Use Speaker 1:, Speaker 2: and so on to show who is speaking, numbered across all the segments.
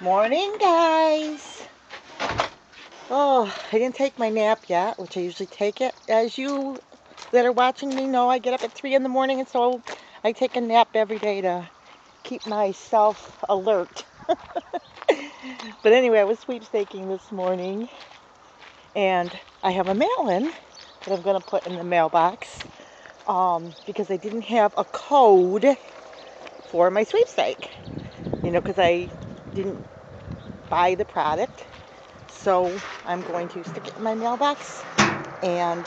Speaker 1: Morning, guys. Oh, I didn't take my nap yet, which I usually take it. As you that are watching me know, I get up at 3 in the morning, and so I take a nap every day to keep myself alert. But anyway, I was sweepstaking this morning, and I have a mail-in that I'm going to put in the mailbox because I didn't have a code for my sweepstake. Because I didn't buy the product. So I'm going to stick it in my mailbox and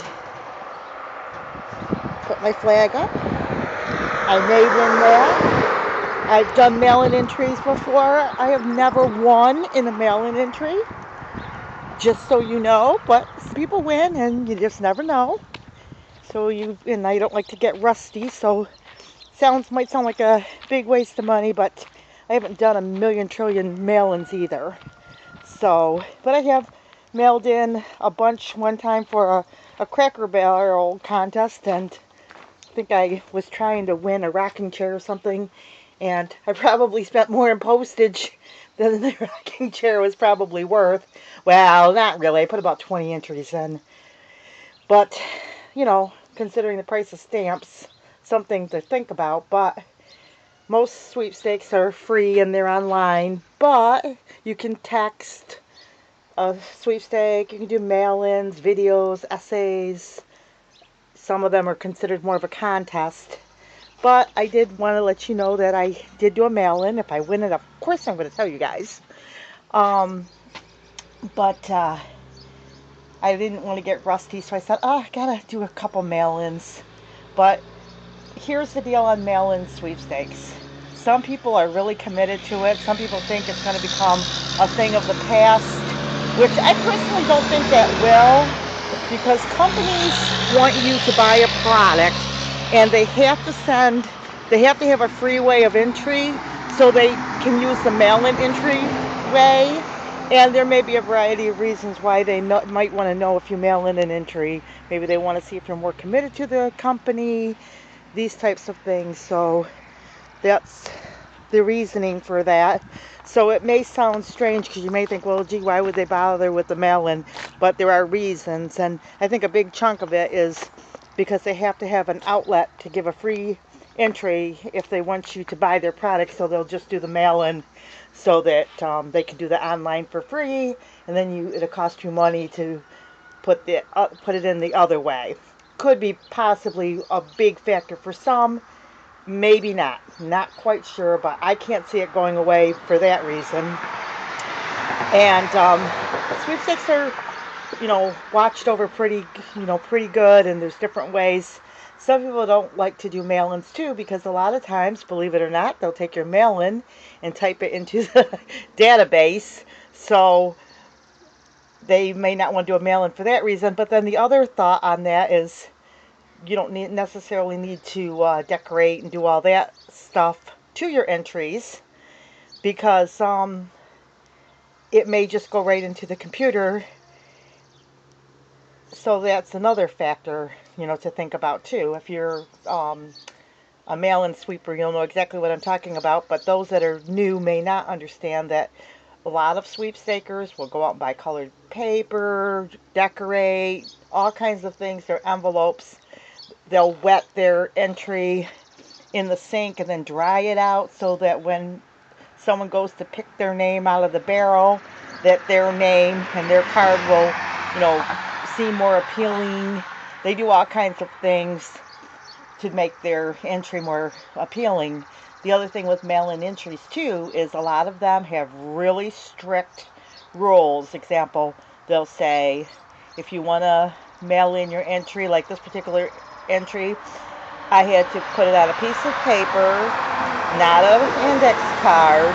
Speaker 1: put my flag up. I made in that. I've done mail-in entries before. I have never won in a mail-in entry, just so you know, but people win and you just never know. And I don't like to get rusty, so might sound like a big waste of money, but I haven't done a million trillion mail-ins either. But I have mailed in a bunch one time for a Cracker Barrel contest, and I think I was trying to win a rocking chair or something, and I probably spent more in postage than the rocking chair was probably worth. Well, not really. I put about 20 entries in. But, considering the price of stamps, something to think about. But most sweepstakes are free and they're online, but you can text a sweepstake, you can do mail-ins, videos, essays. Some of them are considered more of a contest. But I did want to let you know that I did do a mail-in. If I win it, of course I'm going to tell you guys. But I didn't want to get rusty, so I said, I gotta do a couple mail-ins. But here's the deal on mail-in sweepstakes. Some people are really committed to it. Some people think it's going to become a thing of the past, which I personally don't think that will, because companies want you to buy a product and they have to have a free way of entry so they can use the mail-in entry way. And there may be a variety of reasons why they might want to know if you mail in an entry. Maybe they want to see if you're more committed to the company, these types of things. So that's the reasoning for that. So it may sound strange because you may think, well, gee, why would they bother with the mail-in? But there are reasons, and I think a big chunk of it is because they have to have an outlet to give a free entry if they want you to buy their product, so they'll just do the mail-in so that they can do the online for free, and then it'll cost you money to put it in the other way. Could be possibly a big factor for some. Maybe not. Not quite sure, but I can't see it going away for that reason. And sweepstakes are, watched over pretty good, and there's different ways. Some people don't like to do mail-ins too because a lot of times, believe it or not, they'll take your mail-in and type it into the database. So they may not want to do a mail-in for that reason. But then the other thought on that is you don't necessarily need to decorate and do all that stuff to your entries because it may just go right into the computer. So that's another factor, to think about too. If you're a mail-in sweeper, you'll know exactly what I'm talking about. But those that are new may not understand that a lot of sweepstakers will go out and buy colored paper, decorate, all kinds of things, their envelopes. They'll wet their entry in the sink and then dry it out so that when someone goes to pick their name out of the barrel, that their name and their card will, seem more appealing. They do all kinds of things to make their entry more appealing. The other thing with mail-in entries too is a lot of them have really strict rules. Example, they'll say if you want to mail in your entry, like this particular entry, I had to put it on a piece of paper, not an index card,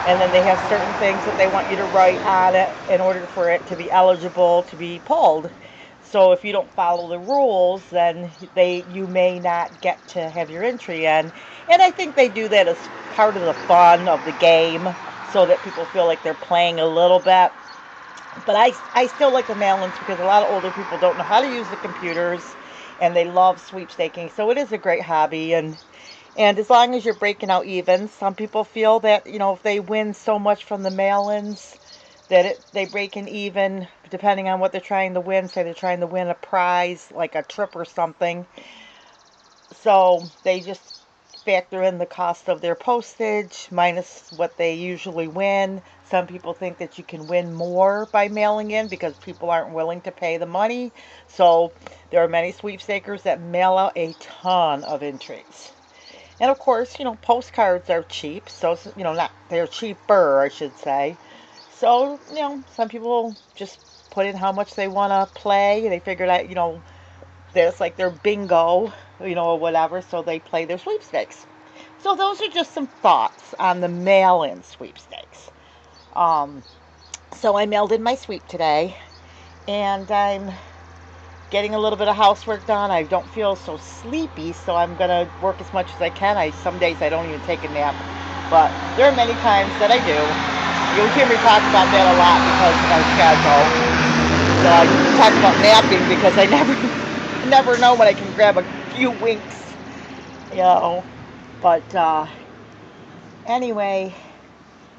Speaker 1: and then they have certain things that they want you to write on it in order for it to be eligible to be pulled. So if you don't follow the rules, then you may not get to have your entry in. And I think they do that as part of the fun of the game so that people feel like they're playing a little bit. But I still like the mail-ins because a lot of older people don't know how to use the computers and they love sweepstaking. So it is a great hobby, and And as long as you're breaking out even, some people feel that, if they win so much from the mail-ins, that they break an even depending on what they're trying to win. Say they're trying to win a prize, like a trip or something. So they just factor in the cost of their postage minus what they usually win. Some people think that you can win more by mailing in because people aren't willing to pay the money. So there are many sweepstakers that mail out a ton of entries. And of course, postcards are cheap. So, they're cheaper, I should say. So, some people just put in how much they want to play. They figured out, that's like their bingo, or whatever. So they play their sweepstakes. So those are just some thoughts on the mail-in sweepstakes. So I mailed in my sweep today, and I'm getting a little bit of housework done. I don't feel so sleepy, so I'm gonna work as much as I can. Some days I don't even take a nap, but there are many times that I do. You'll hear me talk about that a lot because of our schedule. So I talk about napping because I never know when I can grab a few winks, But anyway,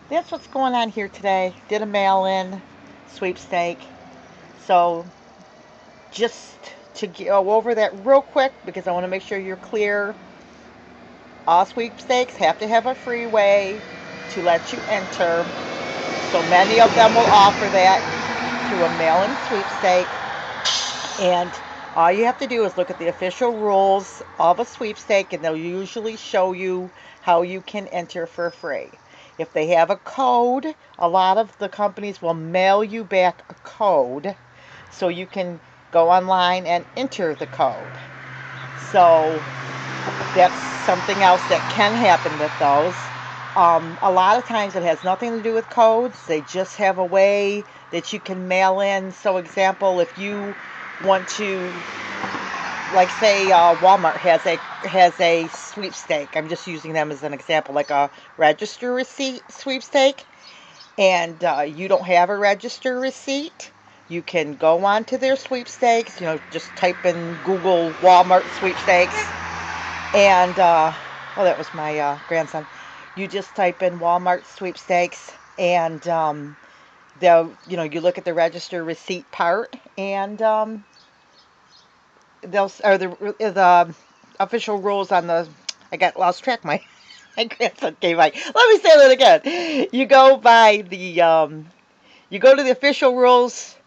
Speaker 1: that's what's going on here today. Did a mail-in sweepstake. So just to go over that real quick because I want to make sure you're clear. All sweepstakes have to have a free way to let you enter. So many of them will offer that through a mail-in sweepstake. And all you have to do is look at the official rules of a sweepstake, and they'll usually show you how you can enter for free. If they have a code, a lot of the companies will mail you back a code so you can go online and enter the code. So that's something else that can happen with those. A lot of times it has nothing to do with codes. They just have a way that you can mail in. So example, if you want to, like say Walmart has a sweepstake. I'm just using them as an example, like a register receipt sweepstake, and you don't have a register receipt. You can go on to their sweepstakes. Just type in Google Walmart sweepstakes, and that was my grandson. You just type in Walmart sweepstakes, and you look at the register receipt part, and those are the official rules on the. I got lost track. My grandson came by. Let me say that again. You go by the you go to the official rules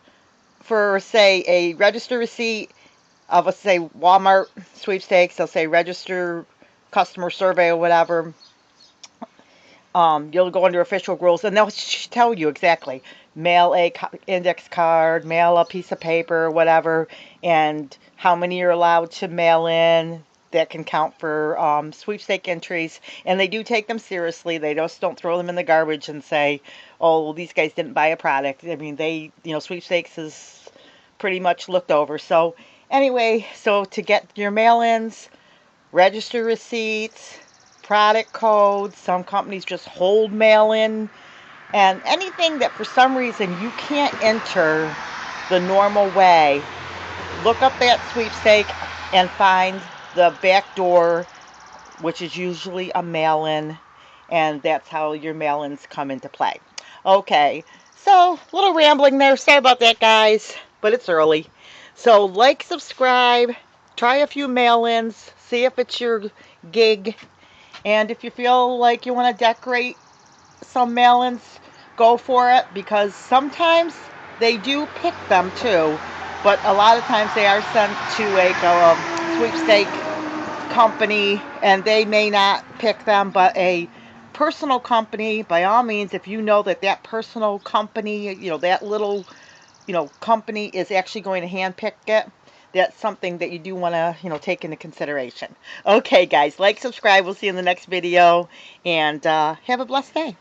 Speaker 1: for, say, a register receipt of, let's say, Walmart sweepstakes. They'll say register customer survey or whatever. You'll go under official rules, and they'll tell you exactly. Mail a index card, mail a piece of paper, whatever, and how many you're allowed to mail in. That can count for sweepstake entries, and they do take them seriously. They just don't throw them in the garbage and say, "Oh, well, these guys didn't buy a product." I mean, sweepstakes is pretty much looked over. So anyway, so to get your mail-ins, register receipts, product codes, some companies just hold mail-in, and anything that for some reason you can't enter the normal way, look up that sweepstake and find the back door, which is usually a mail-in, and that's how your mail-ins come into play. Okay, so a little rambling there. Sorry about that, guys, but it's early. So like, subscribe, try a few mail-ins, see if it's your gig, and if you feel like you want to decorate some mail-ins, go for it, because sometimes they do pick them too, but a lot of times they are sent to a sweepstake company, and they may not pick them, but a personal company, by all means, if you know that personal company, that little, company is actually going to handpick it, that's something that you do want to, take into consideration. Okay, guys, like, subscribe. We'll see you in the next video, and have a blessed day.